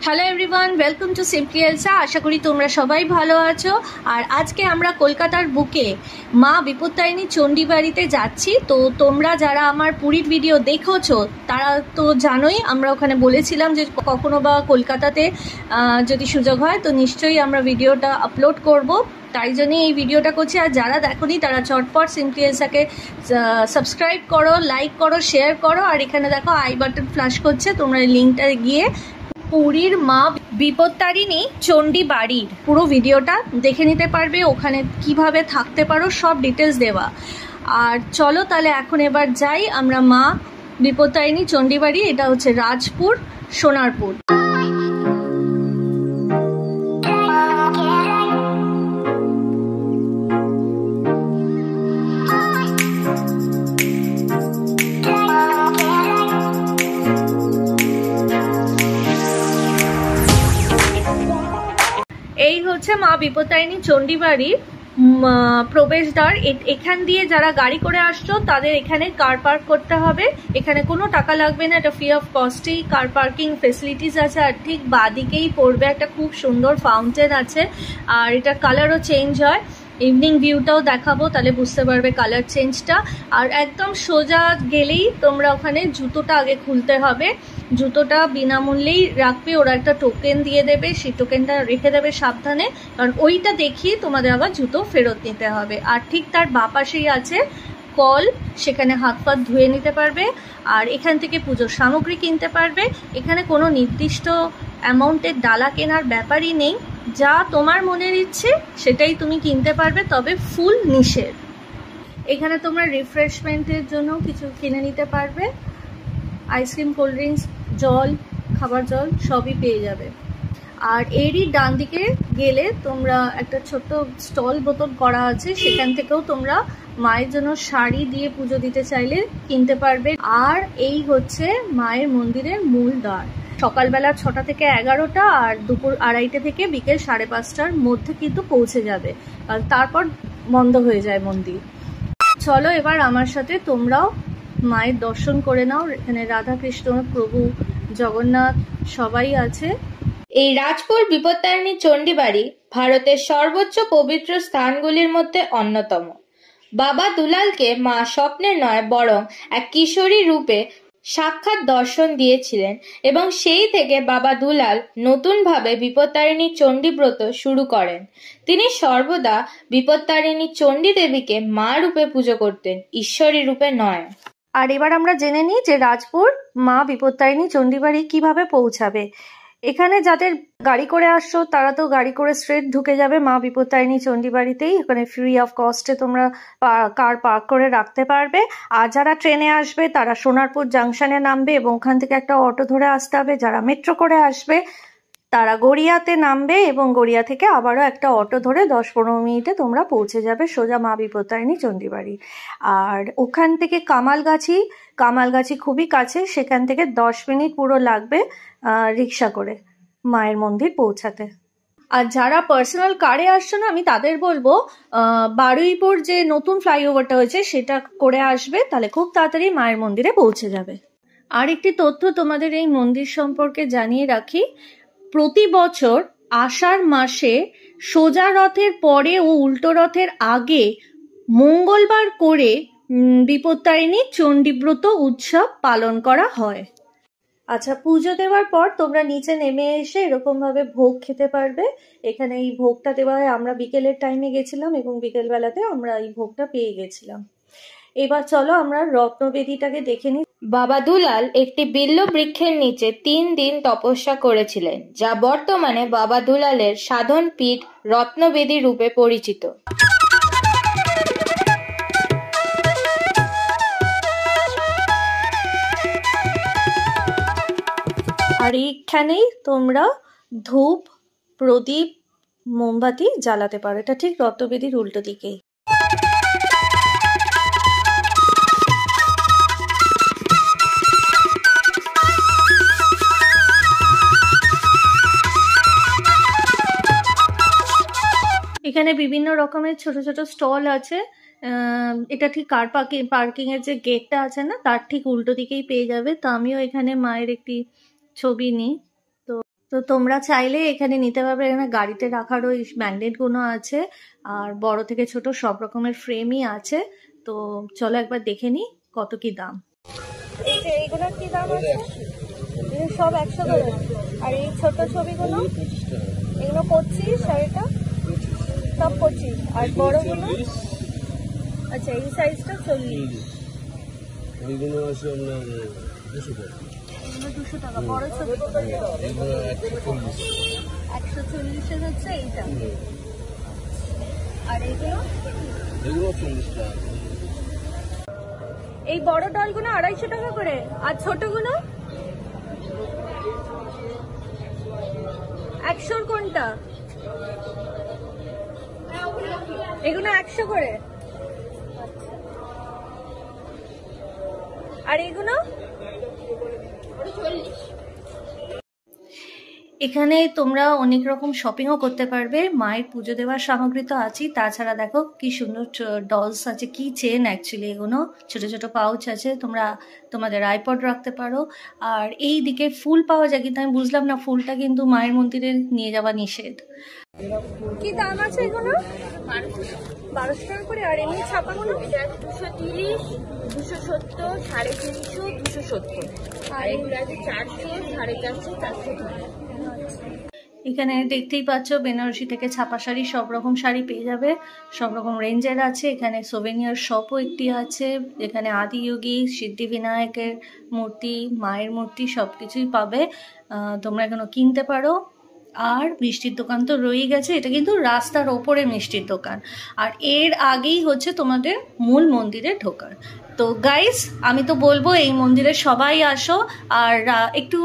Hello everyone, welcome to simply Elsa. আশা করি তোমরা সবাই ভালো আছো। আর আজকে আমরা কলকাতার বুকে মা বিপত্তারিণী চণ্ডীবাড়িতে যাচ্ছি। তো তোমরা যারা আমার পুরীর ভিডিও দেখেছো তারা তো জানোই, আমরা ওখানে বলেছিলাম যে কখনো বা কলকাতাতে যদি সুযোগ হয় তো নিশ্চয়ই আমরা ভিডিওটা আপলোড করব। তাই জন্যই এই ভিডিওটা করছি। আর যারা দেখোনি তারা চটপট সিম্পলি এলসাকে সাবস্ক্রাইব করো, লাইক করো, শেয়ার করো। আর এখানে দেখো আই বাটন ফ্ল্যাশ করছে, তোমরা লিঙ্কটা গিয়ে পুরীর মা বিপত্তারিণী চণ্ডীবাড়ির পুরো ভিডিওটা দেখে নিতে পারবে। ওখানে কিভাবে থাকতে পারো সব ডিটেলস দেওয়া। আর চলো তাহলে এখন এবার যাই আমরা মা বিপত্তারিণী চণ্ডীবাড়ি। এটা হচ্ছে রাজপুর, সোনারপুর। এই হচ্ছে মা বিপত্তারিণী চণ্ডীবাড়ির প্রবেশদ্বার। এখান দিয়ে যারা গাড়ি করে আসছো তাদের এখানে কার পার্ক করতে হবে। এখানে কোনো টাকা লাগবে না, এটা ফ্রি অফ কস্টেই কার পার্কিং ফেসিলিটিস আছে। আর ঠিক বাদিকেই পড়বে একটা খুব সুন্দর ফাউন্টেন আছে। আর এটা কালারও চেঞ্জ হয়। ইভিনিং ভিউটাও দেখাবো, তাহলে বুঝতে পারবে কালার চেঞ্জটা। আর একদম সোজা গেলেই তোমরা ওখানে জুতোটা আগে খুলতে হবে। জুতোটা বিনামূল্যেই রাখবে, ওরা একটা টোকেন দিয়ে দেবে, সেই টোকেনটা রেখে দেবে সাবধানে, কারণ ওইটা দেখিয়ে তোমাদের আবার জুতো ফেরত নিতে হবে। আর ঠিক তার বাঁ পাশেই আছে কল, সেখানে হাত পা ধুয়ে নিতে পারবে। আর এখান থেকে পুজোর সামগ্রী কিনতে পারবে। এখানে কোনো নির্দিষ্ট অ্যামাউন্টের ডালা কেনার ব্যাপারই নেই, যা তোমার মনের ইচ্ছে সেটাই তুমি কিনতে পারবে, তবে ফুল নিষেধ। এখানে তোমরা রিফ্রেশমেন্টের জন্য কিছু কিনে নিতে পারবে, আইসক্রিম, কোল্ড ড্রিঙ্কস, জল, খাবার জল সবই পেয়ে যাবে। আর এরই ডান দিকে গেলে তোমরা একটা ছোট্ট স্টল বোতল করা আছে, সেখান থেকেও তোমরা মায়ের জন্য শাড়ি দিয়ে পুজো দিতে চাইলে কিনতে পারবে। আর এই হচ্ছে মায়ের মন্দিরের মূল দ্বার। সকালবেলা 6টা থেকে 11টা আর দুপুর 2:30 থেকে বিকেল 5:30টার মধ্যে কিন্তু পৌঁছে যাবে, আর তারপর বন্ধ হয়ে যায় মন্দির। চলো এবার আমার সাথে তোমরাও মায়ের দর্শন করে নাও। এখানে রাধা কৃষ্ণ, প্রভু জগন্নাথ সবাই আছে। এই রাজপুর বিপত্তারিণী চণ্ডীবাড়ি ভারতের সর্বোচ্চ পবিত্র স্থানগুলির মধ্যে অন্যতম। বাবা দুলালকে মা স্বপ্নে নয় বরং এক কিশোরী রূপে সাক্ষাৎ দর্শন দিয়েছিলেন এবং সেই থেকে বাবা দুলাল নতুনভাবে বিপত্তারিণী চণ্ডীব্রত শুরু করেন। তিনি সর্বদা বিপত্তারিণী চণ্ডী দেবীকে মা রূপে পুজো করতেন, ঈশ্বরী রূপে নয়। আর এবার আমরা জেনে নিই যে রাজপুর মা বিপত্তারিণী চণ্ডীবাড়ি কিভাবে পৌঁছাবে। এখানে যাদের গাড়ি করে আসছো তারা তো গাড়ি করে স্ট্রেট ঢুকে যাবে মা বিপত্তারিণী চণ্ডীবাড়িতেই। ওখানে ফ্রি অফ কস্টে তোমরা কার পার্ক করে রাখতে পারবে। আর যারা ট্রেনে আসবে তারা সোনারপুর জাংশনে নামবে এবং ওখান থেকে একটা অটো ধরে আসতে হবে। যারা মেট্রো করে আসবে তারা গড়িয়াতে নামবে এবং গড়িয়া থেকে আবারও একটা অটো ধরে 10-15 মিনিটে তোমরা পৌঁছে যাবে সোজা মা বিপত্তারিণী চণ্ডীবাড়ি। আর ওখান থেকে কামালগাছি খুবই কাছে, সেখান থেকে 10 মিনিট পুরো লাগবে রিক্সা করে মায়ের মন্দির পৌঁছাতে। আর যারা পার্সোনাল কারে আসছো না, আমি তাদের বলবো বারুইপুর যে নতুন ফ্লাইওভারটা হয়েছে সেটা করে আসবে, তাহলে খুব তাড়াতাড়ি মায়ের মন্দিরে পৌঁছে যাবে। আর একটি তথ্য তোমাদের এই মন্দির সম্পর্কে জানিয়ে রাখি, প্রতি বছর আষাঢ় মাসে সোজা রথের পরে ও উল্টো রথের আগে মঙ্গলবার করে বিপত্তারিণী চণ্ডীব্রত উৎসব পালন করা হয়। আচ্ছা, পুজো দেওয়ার পর তোমরা নিচে নেমে এসে এরকম ভাবে ভোগ খেতে পারবে। এখানে এই ভোগটা দেওয়া হয়, আমরা বিকেলের টাইমে গেছিলাম এবং বিকেল বেলাতে আমরা এই ভোগটা পেয়ে গেছিলাম। এবার চলো আমরা রত্নবেদীটাকে দেখে নিই। বাবা দুলাল একটি বিল্ব বৃক্ষের নিচে 3 দিন তপস্যা করেছিলেন, যা বর্তমানে বাবা দুলালের সাধন পীঠ রত্নবেদী রূপে পরিচিত। আর এইখানেই তোমরা ধূপ, প্রদীপ, মোমবাতি জ্বালাতে পারো। এটা ঠিক রত্নবেদীর উল্টো দিকেই। এখানে বিভিন্ন রকমের ছোট ছোট স্টল আছে। এটা ঠিক কার পার্কিং এর যে গেটটা আছে না, তার ঠিক উল্টো দিকেই পেয়ে যাবে। তো আমিও এখানে মায়ের একটি ছবি নিই। তো তো তোমরা চাইলে এখানে নিতে পারবে। এখানে গাড়িতে রাখার ওই ম্যাগনেটগুলো আছে, আর বড় থেকে ছোট সব রকমের ফ্রেমই আছে। তো চলো একবার দেখে নিই কত কি দাম। এই যে এইগুলোর কি দাম আছে? সব 100 করে। আর এই ছোট ছবিগুলো এগুলো 25, আর এটা সব 25। আর বড়গুলো আচ্ছা এই সাইজটা 40। এইগুলো আছে আপনার 200 টাকা। এগুলো 200 টাকা। বড় ছবি 140 হচ্ছে এইটা। আর এইগুলো 40 টাকা। এই বড় ডলগুলো 250 টাকা করে। আর ছোটগুলো 100 কোনটা? এগুলো 100 করে। আর এগুলো এখানে তোমরা অনেক রকম শপিংও করতে পারবে। মায়ের পুজো দেওয়ার সামগ্রী তো আছেই, তাছাড়া দেখো কি সুন্দর ডলস আছে, কি চেন অ্যাকচুয়ালি এগুলো, ছোট ছোট পাউচ আছে, তোমরা তোমাদের আইপড রাখতে পারো। আর এই দিকে ফুল পাওয়া যায়, কিন্তু আমি বুঝলাম না ফুলটা কিন্তু মায়ের মন্দিরে নিয়ে যাওয়া নিষেধ। কি দাম আছে এগুলো? 1200 টাকা করে। আর এমনি ছাপাগুলো 230, 270, 350, 270। আর এগুলো আছে 400, 450, 400। এখানে দেখতেই পাচ্ছ বেনারসি থেকে ছাপা শাড়ি, সব রকম শাড়ি পেয়ে যাবে, সব রকম রেঞ্জের আছে। এখানে সোভেনিয়ার শপও একটি আছে, এখানে আদিযোগী, সিদ্ধিবিনায়কের মূর্তি, মায়ের মূর্তি সব কিছুই পাবে। তোমরা এখানে কিনতে পারো। আর মিষ্টির দোকান তো রয়েই গেছে, এটা কিন্তু রাস্তার ওপরে মিষ্টির দোকান। আর এর আগেই হচ্ছে তোমাদের মূল মন্দিরে ঢোকার। তো গাইস আমি তো বলবো এই মন্দিরে সবাই আসো। আর একটু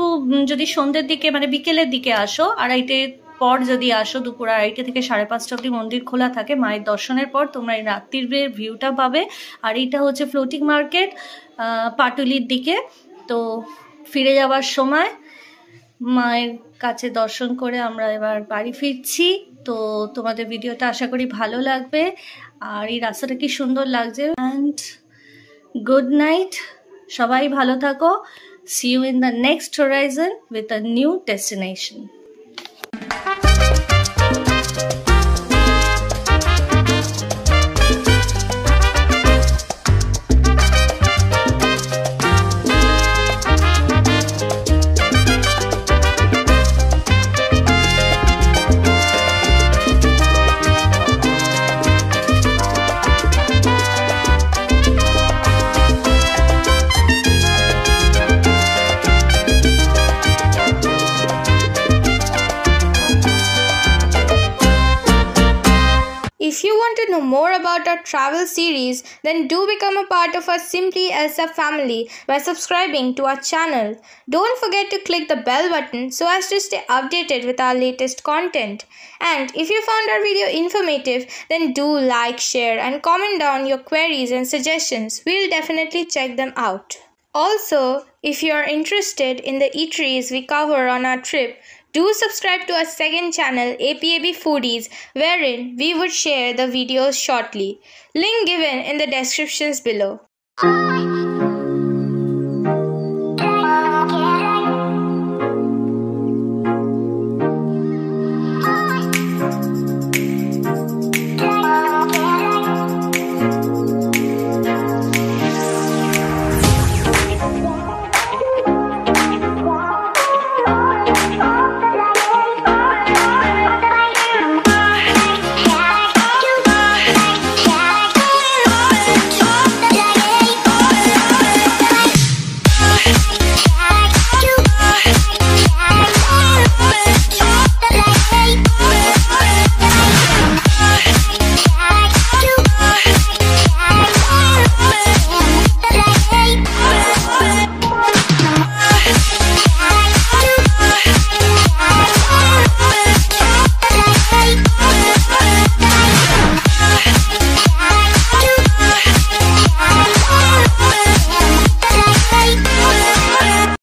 যদি সন্ধ্যের দিকে মানে বিকেলের দিকে আসো, 2:30 পর যদি আসো, দুপুর 2:30 থেকে 5:30 অবধি মন্দির খোলা থাকে। মায়ের দর্শনের পর তোমরা এই রাত্রির ভিউটা পাবে। আর এইটা হচ্ছে ফ্লোটিং মার্কেট পাটুলির দিকে। তো ফিরে যাওয়ার সময় মায়ের কাছে দর্শন করে আমরা এবার বাড়ি ফিরছি। তো তোমাদের ভিডিওটা আশা করি ভালো লাগবে। আর এই রাস্তাটা কি সুন্দর লাগছে। অ্যান্ড গুড নাইট, সবাই ভালো থাকো। See you in the next horizon with a new destination. If you want to know more about our travel series, then do become a part of our Simply Elsa family by subscribing to our channel. Don't forget to click the bell button so as to stay updated with our latest content. And if you found our video informative, then do like, share and comment down your queries and suggestions. We'll definitely check them out. Also, if you are interested in the eateries we cover on our trip, do subscribe to our second channel, APAB Foodies, wherein we would share the videos shortly. Link given in the descriptions below.